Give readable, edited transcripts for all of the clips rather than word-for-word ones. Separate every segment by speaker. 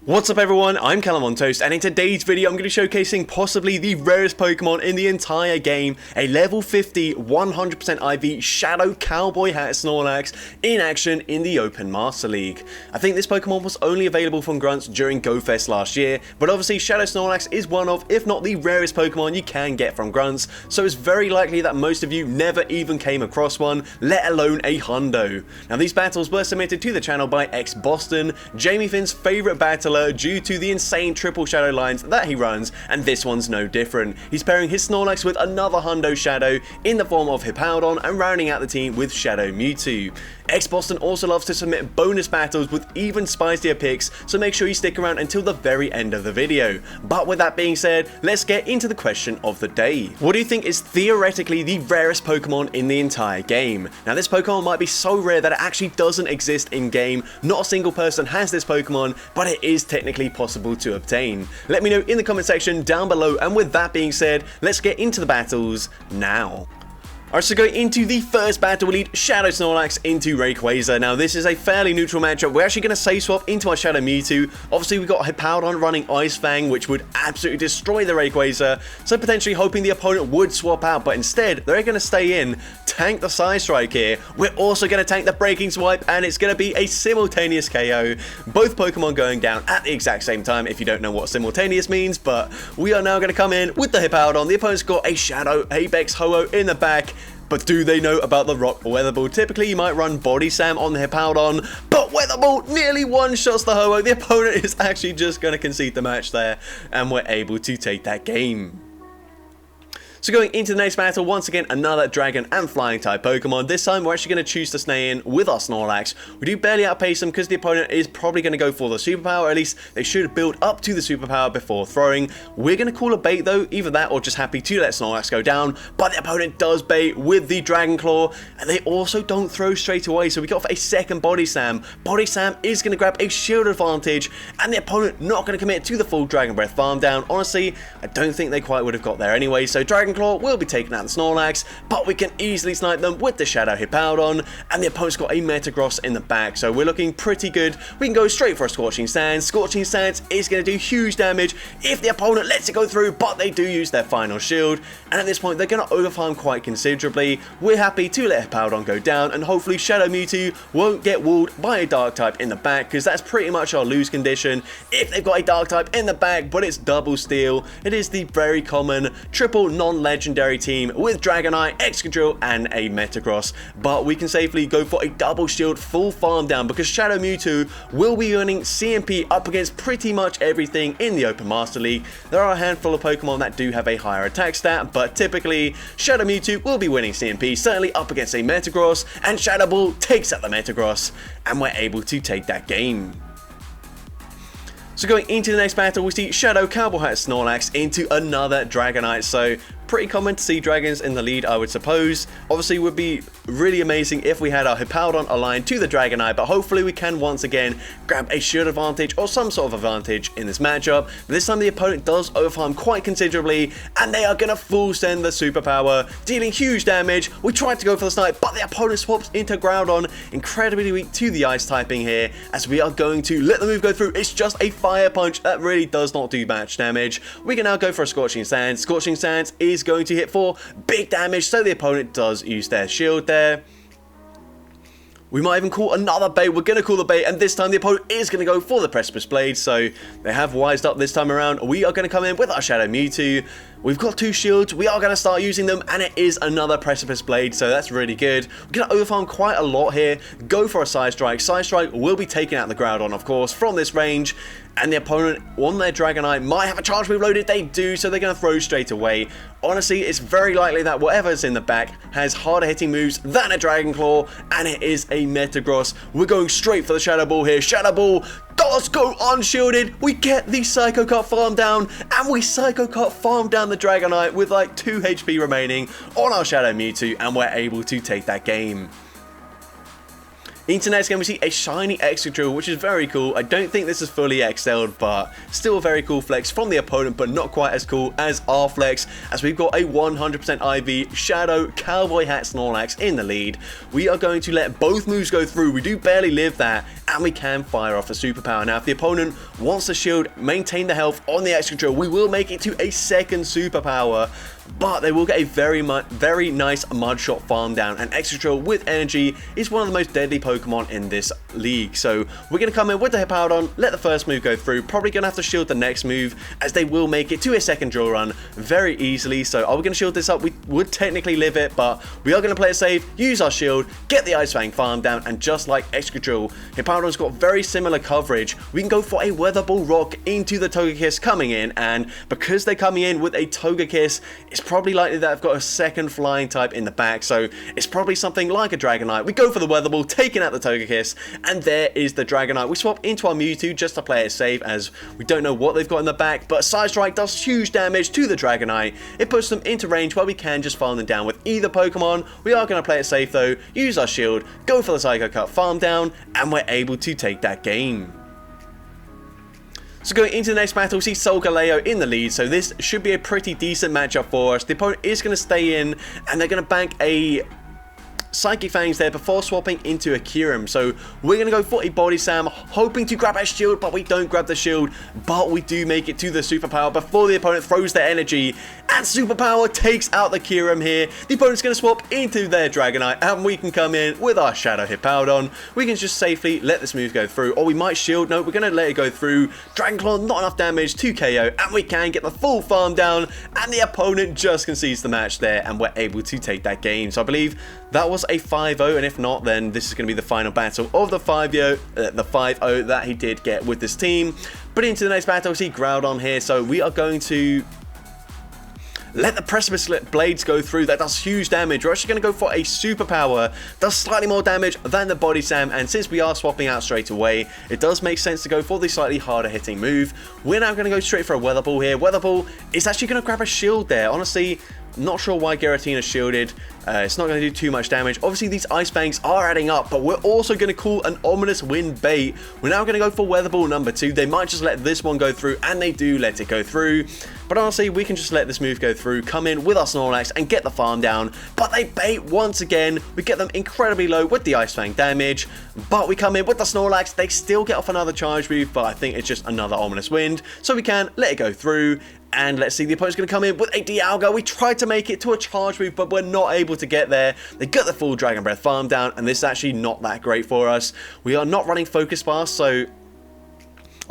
Speaker 1: What's up everyone, I'm CallumOnToast, and in today's video I'm going to be showcasing possibly the rarest Pokemon in the entire game, a level 50 100% IV Shadow Cowboy hat Snorlax in action in the Open Master League. I think this Pokemon was only available from Grunts during GoFest last year, but obviously Shadow Snorlax is one of, if not the rarest Pokemon you can get from Grunts, so it's very likely that most of you never even came across one, let alone a hundo. Now these battles were submitted to the channel by ex-Boston, Jamie Finn's favourite battler, due to the insane triple shadow lines that he runs, and this one's no different. He's pairing his Snorlax with another hundo shadow in the form of Hippowdon and rounding out the team with Shadow Mewtwo. Ex-Boston also loves to submit bonus battles with even spicier picks, so make sure you stick around until the very end of the video. But with that being said, let's get into the question of the day. What do you think is theoretically the rarest Pokemon in the entire game? Now this Pokemon might be so rare that it actually doesn't exist in game, not a single person has this Pokemon, but it is technically possible to obtain. Let me know in the comment section down below, and with that being said, let's get into the battles now. Alright, so going into the first battle, we lead Shadow Snorlax into Rayquaza. Now this is a fairly neutral matchup. We're actually going to save swap into our Shadow Mewtwo. Obviously we've got Hippowdon running Ice Fang, which would absolutely destroy the Rayquaza, so potentially hoping the opponent would swap out, but instead they're going to stay in, tank the Side Strike here. We're also going to tank the Breaking Swipe, and it's going to be a simultaneous KO. Both Pokemon going down at the exact same time, if you don't know what simultaneous means, but we are now going to come in with the Hippowdon. The opponent's got a Shadow Apex Ho-Oh in the back. But do they know about the Rock Weather Ball? Typically, you might run Body Slam on the Hippowdon, but Weather Ball nearly one-shots the Ho-Oh. The opponent is actually just going to concede the match there, and we're able to take that game. So going into the next battle, once again, another Dragon and Flying type Pokemon. This time, we're actually going to choose to stay in with our Snorlax. We do barely outpace them because the opponent is probably going to go for the Superpower, or at least they should build up to the Superpower before throwing. We're going to call a bait though, either that or just happy to let Snorlax go down, but the opponent does bait with the Dragon Claw, and they also don't throw straight away, so we go for a second Body Slam. Body Slam is going to grab a shield advantage, and the opponent not going to commit to the full Dragon Breath farm down. Honestly, I don't think they quite would have got there anyway, so Dragon Claw will be taking out the Snorlax, but we can easily snipe them with the Shadow Hippowdon, and the opponent's got a Metagross in the back, so we're looking pretty good. We can go straight for a Scorching Sands. Scorching Sands is going to do huge damage if the opponent lets it go through, but they do use their final shield, and at this point they're going to overfarm quite considerably. We're happy to let Hippowdon go down, and hopefully Shadow Mewtwo won't get walled by a Dark type in the back, because that's pretty much our lose condition if they've got a Dark type in the back, but it's double steel. It is the very common triple non-legendary team with Dragonite, Excadrill, and a Metagross, but we can safely go for a double shield full farm down because Shadow Mewtwo will be earning CMP up against pretty much everything in the Open Master League. There are a handful of Pokemon that do have a higher attack stat, but typically Shadow Mewtwo will be winning CMP, certainly up against a Metagross, and Shadow Ball takes out the Metagross, and we're able to take that game. So going into the next battle, we see Shadow Cowboy hat Snorlax into another Dragonite, so pretty common to see dragons in the lead, I would suppose. Obviously, it would be really amazing if we had our Hippowdon aligned to the Dragonite, but hopefully we can once again grab a shield advantage or some sort of advantage in this matchup. But this time the opponent does overfarm quite considerably, and they are going to full send the Superpower, dealing huge damage. We tried to go for the snipe, but the opponent swaps into Groudon, incredibly weak to the Ice typing here, as we are going to let the move go through. It's just a Fire Punch that really does not do much damage. We can now go for a Scorching Sands. Scorching Sands is going to hit for big damage, so the opponent does use their shield there. We might even call another bait. We're going to call the bait, and this time the opponent is going to go for the Precipice Blade, so they have wised up this time around. We are going to come in with our Shadow Mewtwo. We've got two shields. We are going to start using them, and it is another Precipice Blade, so that's really good. We're going to overfarm quite a lot here. Go for a Side Strike. Side Strike will be taking out the Groudon, of course, from this range, and the opponent on their Dragonite might have a charge move loaded. They do, so they're going to throw straight away. Honestly, it's very likely that whatever's in the back has harder hitting moves than a Dragon Claw, and it is a Metagross. We're going straight for the Shadow Ball here. Shadow Ball does go unshielded. We get the Psycho Cut farm down, and we Psycho Cut farm down the Dragonite with like 2 HP remaining on our Shadow Mewtwo, and we're able to take that game. Into next game, we see a shiny Excadrill, which is very cool. I don't think this is fully excelled, but still a very cool flex from the opponent, but not quite as cool as our flex, as we've got a 100% IV Shadow Cowboy Hat Snorlax in the lead. We are going to let both moves go through. We do barely live that, and we can fire off a superpower. Now, if the opponent wants to shield, maintain the health on the Excadrill, we will make it to a second superpower, but they will get a very nice Mud Shot farm down, and Excadrill with energy is one of the most deadly Pokemon in this league. So we're going to come in with the Hippowdon, let the first move go through, probably going to have to shield the next move, as they will make it to a second drill run very easily. So are we going to shield this up? We would technically live it, but we are going to play it safe, use our shield, get the Ice Fang farm down, and just like Excadrill, Hippowdon's got very similar coverage. We can go for a Weather Ball Rock into the Togekiss coming in, and because they're coming in with a Togekiss, it's probably likely that I've got a second flying type in the back, so it's probably something like a Dragonite. We go for the Weather Ball, taking out the Togekiss, and there is the Dragonite. We swap into our Mewtwo just to play it safe, as we don't know what they've got in the back, but Side Strike does huge damage to the Dragonite. It puts them into range where we can just farm them down with either Pokemon. We are going to play it safe though, use our shield, go for the Psycho Cut, farm down, and we're able to take that game. So going into the next battle, we see Solgaleo in the lead, so this should be a pretty decent matchup for us. The opponent is going to stay in, and they're going to bank a Psychic Fangs there before swapping into a Kyurem. So we're going to go for a Body Slam, hoping to grab our shield, but we don't grab the shield, but we do make it to the superpower before the opponent throws their energy, and superpower takes out the Kyurem here. The opponent's going to swap into their Dragonite, and we can come in with our Shadow Hippowdon. We can just safely let this move go through, or we might shield. No, we're going to let it go through. Dragon Claw, not enough damage to KO, and we can get the full farm down, and the opponent just concedes the match there, and we're able to take that game. So I believe that was a 5-0, and if not, then this is going to be the final battle of the 5-0 that he did get with this team. But into the next battle, we see Groudon here, so we are going to let the Precipice Blades go through. That does huge damage. We're actually going to go for a superpower. Does slightly more damage than the Body Slam, and since we are swapping out straight away, it does make sense to go for the slightly harder hitting move. We're now going to go straight for a Weather Ball here. Weather Ball is actually going to grab a shield there. Honestly, not sure why Giratina shielded. It's not going to do too much damage. Obviously, these Ice Fangs are adding up, but we're also going to call an Ominous Wind bait. We're now going to go for Weather Ball number 2. They might just let this one go through, and they do let it go through. But honestly, we can just let this move go through, come in with our Snorlax, and get the farm down. But they bait once again. We get them incredibly low with the Ice Fang damage. But we come in with the Snorlax. They still get off another charge move, but I think it's just another Ominous Wind. So we can let it go through. And let's see, the opponent's going to come in with a Dialga. We tried to make it to a charge move, but we're not able to get there. They got the full Dragon Breath farm down, and this is actually not that great for us. We are not running Focus Blast, so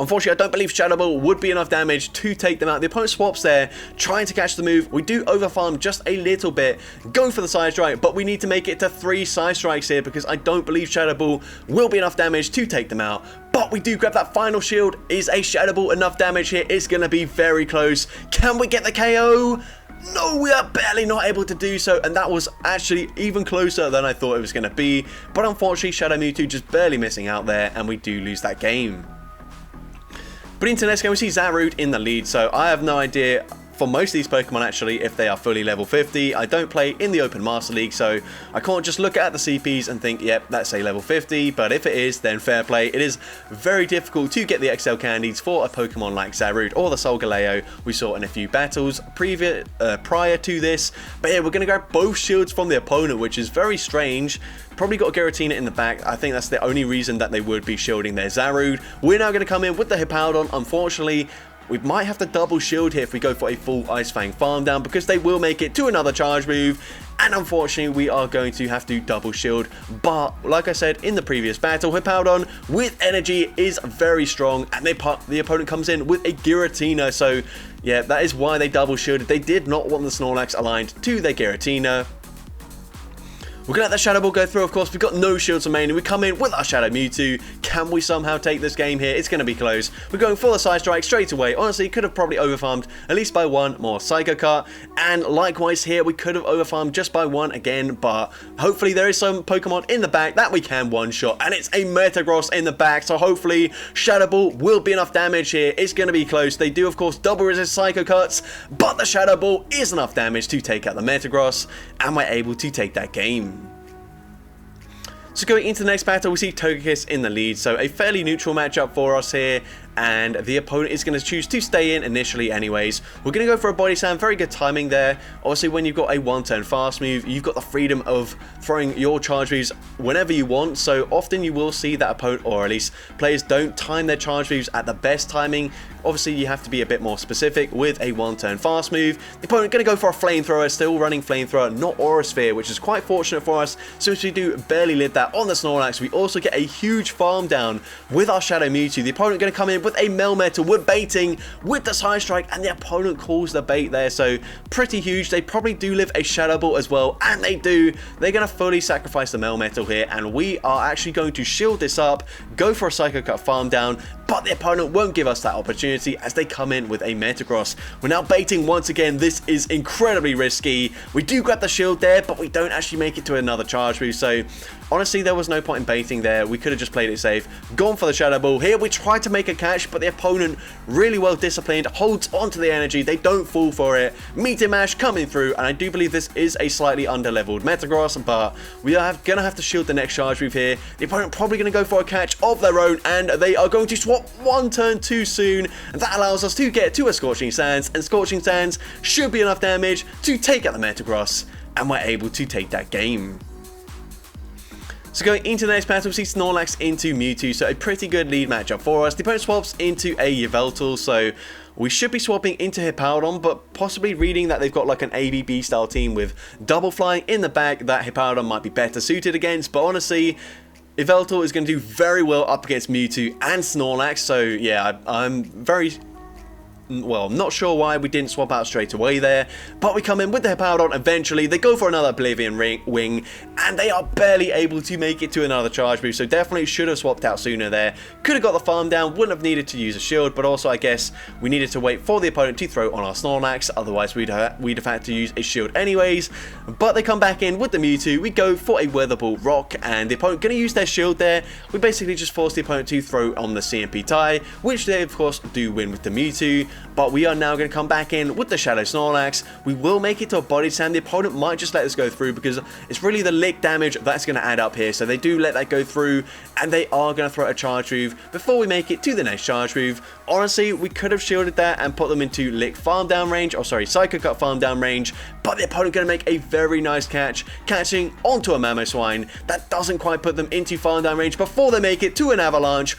Speaker 1: unfortunately, I don't believe Shadow Ball would be enough damage to take them out. The opponent swaps there, trying to catch the move. We do overfarm just a little bit, going for the Side Strike, but we need to make it to 3 Side Strikes here, because I don't believe Shadow Ball will be enough damage to take them out. But we do grab that final shield. Is a Shadow Ball enough damage here? It's going to be very close. Can we get the KO? No, we are barely not able to do so, and that was actually even closer than I thought it was going to be. But unfortunately, Shadow Mewtwo just barely missing out there, and we do lose that game. But into the next game, we see Zarude in the lead, so I have no idea for most of these Pokemon actually if they are fully level 50. I don't play in the Open Master League, so I can't just look at the CPs and think, yep, that's a level 50, but if it is, then fair play. It is very difficult to get the XL candies for a Pokemon like Zarude or the Solgaleo we saw in a few battles prior to this. But yeah, we're going to grab both shields from the opponent, which is very strange. Probably got a Giratina in the back. I think that's the only reason that they would be shielding their Zarude. We're now going to come in with the Hippowdon. Unfortunately, we might have to double shield here if we go for a full Ice Fang farm down, because they will make it to another charge move. And unfortunately, we are going to have to double shield. But like I said in the previous battle, Hippowdon with energy is very strong, and the opponent comes in with a Giratina. So yeah, that is why they double shielded. They did not want the Snorlax aligned to their Giratina. We're going to let the Shadow Ball go through, of course. We've got no shields remaining. We come in with our Shadow Mewtwo. Can we somehow take this game here? It's going to be close. We're going for the Side Strike straight away. Honestly, could have probably overfarmed at least by 1 more Psycho Cut. And likewise here, we could have overfarmed just by 1 again. But hopefully there is some Pokemon in the back that we can one-shot. And it's a Metagross in the back. So hopefully Shadow Ball will be enough damage here. It's going to be close. They do, of course, double resist Psycho Cuts. But the Shadow Ball is enough damage to take out the Metagross. And we're able to take that game. So going into the next battle, we see Togekiss in the lead, so a fairly neutral matchup for us here, and the opponent is going to choose to stay in initially anyways. We're going to go for a Body Slam, very good timing there. Obviously, when you've got a one-turn fast move, you've got the freedom of throwing your charge moves whenever you want, so often you will see that opponent, or at least players, don't time their charge moves at the best timing. Obviously, you have to be a bit more specific with a one-turn fast move. The opponent going to go for a Flamethrower, still running Flamethrower, not Aura Sphere, which is quite fortunate for us, since we do barely live that on the Snorlax. We also get a huge farm down with our Shadow Mewtwo. The opponent going to come in with a Melmetal. We're baiting with the Side Strike, and the opponent calls the bait there, so pretty huge. They probably do live a Shadow Ball as well, and they do. They're going to fully sacrifice the Melmetal here, and we are actually going to shield this up, go for a Psycho Cut farm down, but the opponent won't give us that opportunity as they come in with a Metagross. We're now baiting once again. This is incredibly risky. We do grab the shield there, but we don't actually make it to another charge move, so honestly, there was no point in baiting there. We could have just played it safe, gone for the Shadow Ball. Here we tried to make a catch, but the opponent, really well disciplined, holds onto the energy. They don't fall for it. Meteor Mash coming through, and I do believe this is a slightly under-leveled Metagross, but we are going to have to shield the next charge move here. The opponent probably going to go for a catch of their own, and they are going to swap one turn too soon, and that allows us to get to a Scorching Sands, and Scorching Sands should be enough damage to take out the Metagross, and we're able to take that game. So going into the next battle, we see Snorlax into Mewtwo, so a pretty good lead matchup for us. The opponent swaps into a Yveltal, so we should be swapping into Hippowdon, but possibly reading that they've got like an ABB style team with double flying in the back that Hippowdon might be better suited against, but honestly, Yveltal is going to do very well up against Mewtwo and Snorlax, so yeah, I'm very... well, not sure why we didn't swap out straight away there, but we come in with the Hippowdon eventually. They go for another Oblivion Wing, and they are barely able to make it to another charge move, so definitely should have swapped out sooner there. Could have got the farm down, wouldn't have needed to use a shield, but also I guess we needed to wait for the opponent to throw on our Snorlax, otherwise we'd have had to use a shield anyways. But they come back in with the Mewtwo. We go for a Weather Ball Rock, and the opponent going to use their shield there. We basically just force the opponent to throw on the CMP tie, which they of course do win with the Mewtwo. But we are now going to come back in with the Shadow Snorlax. We will make it to a Body Slam. The opponent might just let this go through because it's really the lick damage that's going to add up here. So they do let that go through, and they are going to throw a charge move before we make it to the next charge move. Honestly, we could have shielded that and put them into lick farm down range, or sorry, Psycho Cut farm down range, but the opponent going to make a very nice catch, catching onto a Mamoswine. That doesn't quite put them into farm down range before they make it to an Avalanche,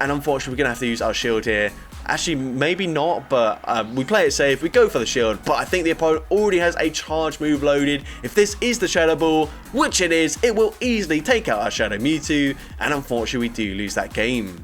Speaker 1: and unfortunately we're going to have to use our shield here. Actually, maybe not, but we play it safe. We go for the shield, but I think the opponent already has a charge move loaded. If this is the Shadow Ball, which it is, it will easily take out our Shadow Mewtwo, and unfortunately, we do lose that game.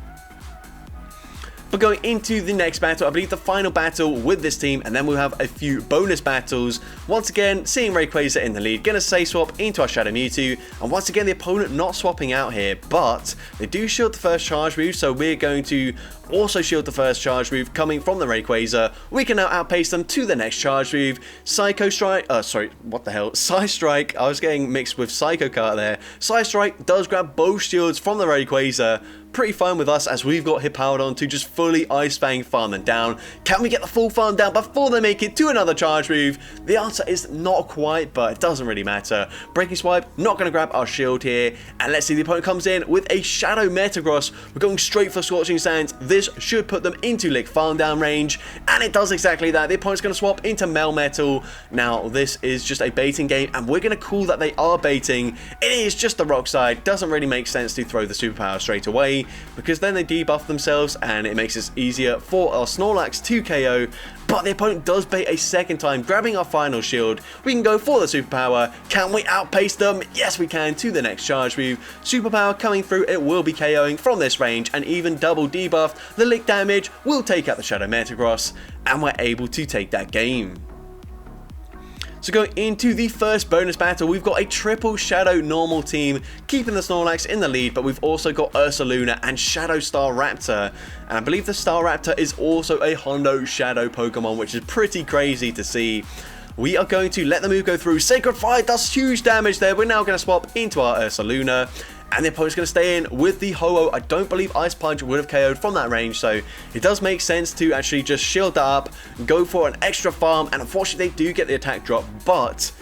Speaker 1: But going into the next battle, I believe the final battle with this team, and then we'll have a few bonus battles. Once again, seeing Rayquaza in the lead, gonna say swap into our Shadow Mewtwo, and once again the opponent not swapping out here, but they do shield the first charge move, so we're going to also shield the first charge move coming from the Rayquaza. We can now outpace them to the next charge move. Psycho Strike, sorry, what the hell? Psy Strike, I was getting mixed with Psycho Cut there. Psy Strike does grab both shields from the Rayquaza. Pretty fine with us as we've got Hippowdon to just fully Ice Fang farm them down. Can we get the full farm down before they make it to another charge move? The answer is not quite, but it doesn't really matter. Breaking Swipe, not going to grab our shield here. And let's see, the opponent comes in with a Shadow Metagross. We're going straight for Scorching Sands. This should put them into lick farm down range, and it does exactly that. The opponent's going to swap into Melmetal. Now, this is just a baiting game, and we're going to call that they are baiting. It is just the Rock side. Doesn't really make sense to throw the superpower straight away, because then they debuff themselves and it makes it easier for our Snorlax to KO. But the opponent does bait a second time, grabbing our final shield. We can go for the superpower. Can we outpace them? Yes, we can, to the next charge move. Superpower coming through, it will be KOing from this range, and even double debuffed, the lick damage will take out the Shadow Metagross, and we're able to take that game. So going into the first bonus battle, we've got a triple Shadow normal team, keeping the Snorlax in the lead, but we've also got Ursaluna and Shadow Staraptor. And I believe the Staraptor is also a Hondo Shadow Pokemon, which is pretty crazy to see. We are going to let the move go through. Sacred Fire does huge damage there. We're now going to swap into our Ursaluna. And the opponent's going to stay in with the Ho-Oh. I don't believe Ice Punch would have KO'd from that range, so it does make sense to actually just shield that up, go for an extra farm, and unfortunately they do get the attack drop, but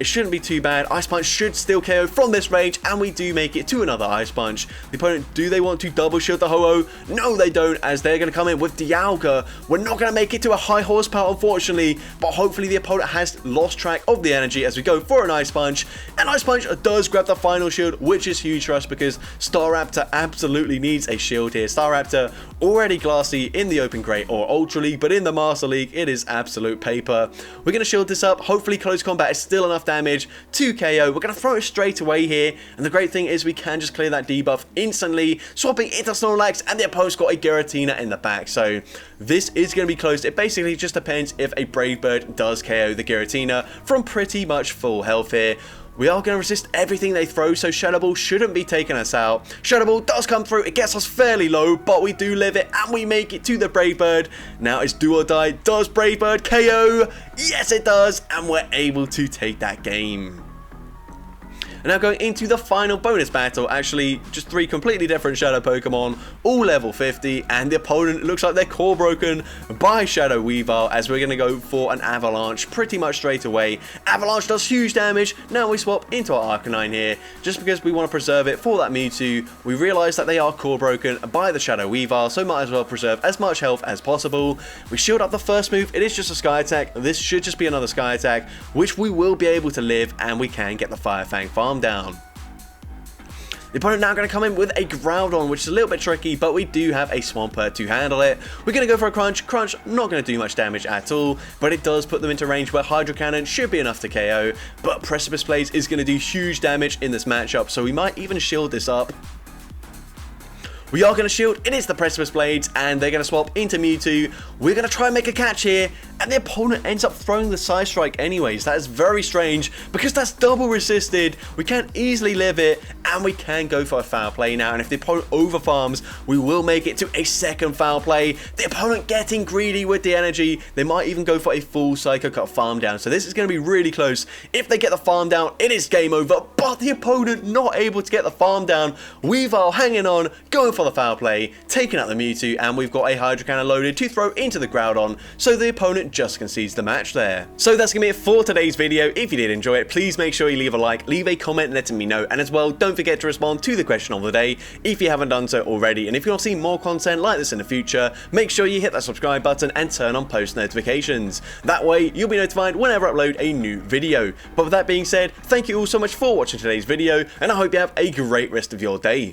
Speaker 1: It shouldn't be too bad. Ice Punch should still KO from this range, and we do make it to another Ice Punch. The opponent, do they want to double shield the Ho-Oh? No, they don't, as they're going to come in with Dialga. We're not going to make it to a high horsepower, unfortunately, but hopefully the opponent has lost track of the energy as we go for an Ice Punch. And Ice Punch does grab the final shield, which is huge for us because Staraptor absolutely needs a shield here. Staraptor already glassy in the Open Great or Ultra League, but in the Master League, it is absolute paper. We're going to shield this up. Hopefully close combat is still enough damage to KO. We're going to throw it straight away here, and the great thing is we can just clear that debuff instantly, swapping into Snorlax, and the opponent's got a Giratina in the back. So this is going to be close. It basically just depends if a Brave Bird does KO the Giratina from pretty much full health here. We are going to resist everything they throw, so Shadow Ball shouldn't be taking us out. Shadow Ball does come through. It gets us fairly low, but we do live it, and we make it to the Brave Bird. Now it's do or die. Does Brave Bird KO? Yes, it does, and we're able to take that game. And now going into the final bonus battle, actually just 3 completely different Shadow Pokemon, all level 50, and the opponent looks like they're core broken by Shadow Weavile, as we're going to go for an Avalanche pretty much straight away. Avalanche does huge damage. Now we swap into our Arcanine here, just because we want to preserve it for that Mewtwo. We realise that they are core broken by the Shadow Weavile, so might as well preserve as much health as possible. We shield up the first move. It is just a Sky Attack. This should just be another Sky Attack, which we will be able to live, and we can get the Fire Fang farm down. The opponent now going to come in with a Groudon, which is a little bit tricky, but we do have a Swampert to handle it. We're going to go for a Crunch. Crunch not going to do much damage at all, but it does put them into range where Hydro Cannon should be enough to KO, but Precipice Blaze is going to do huge damage in this matchup, so we might even shield this up. We are going to shield. It is the Precipice Blades, and they're going to swap into Mewtwo. We're going to try and make a catch here, and the opponent ends up throwing the Side Strike anyways. That is very strange, because that's double resisted. We can easily live it, and we can go for a foul play now. And if the opponent overfarms, we will make it to a second foul play. The opponent getting greedy with the energy. They might even go for a full Psycho Cut farm down. So this is going to be really close. If they get the farm down, it is game over, but the opponent not able to get the farm down. Weavile hanging on, going for the foul play, taking out the Mewtwo, and we've got a Hydro Cannon loaded to throw into the Groudon, so the opponent just concedes the match there. So that's going to be it for today's video. If you did enjoy it, please make sure you leave a like, leave a comment letting me know, and as well, don't forget to respond to the question of the day if you haven't done so already. And if you want to see more content like this in the future, make sure you hit that subscribe button and turn on post notifications. That way, you'll be notified whenever I upload a new video. But with that being said, thank you all so much for watching today's video, and I hope you have a great rest of your day.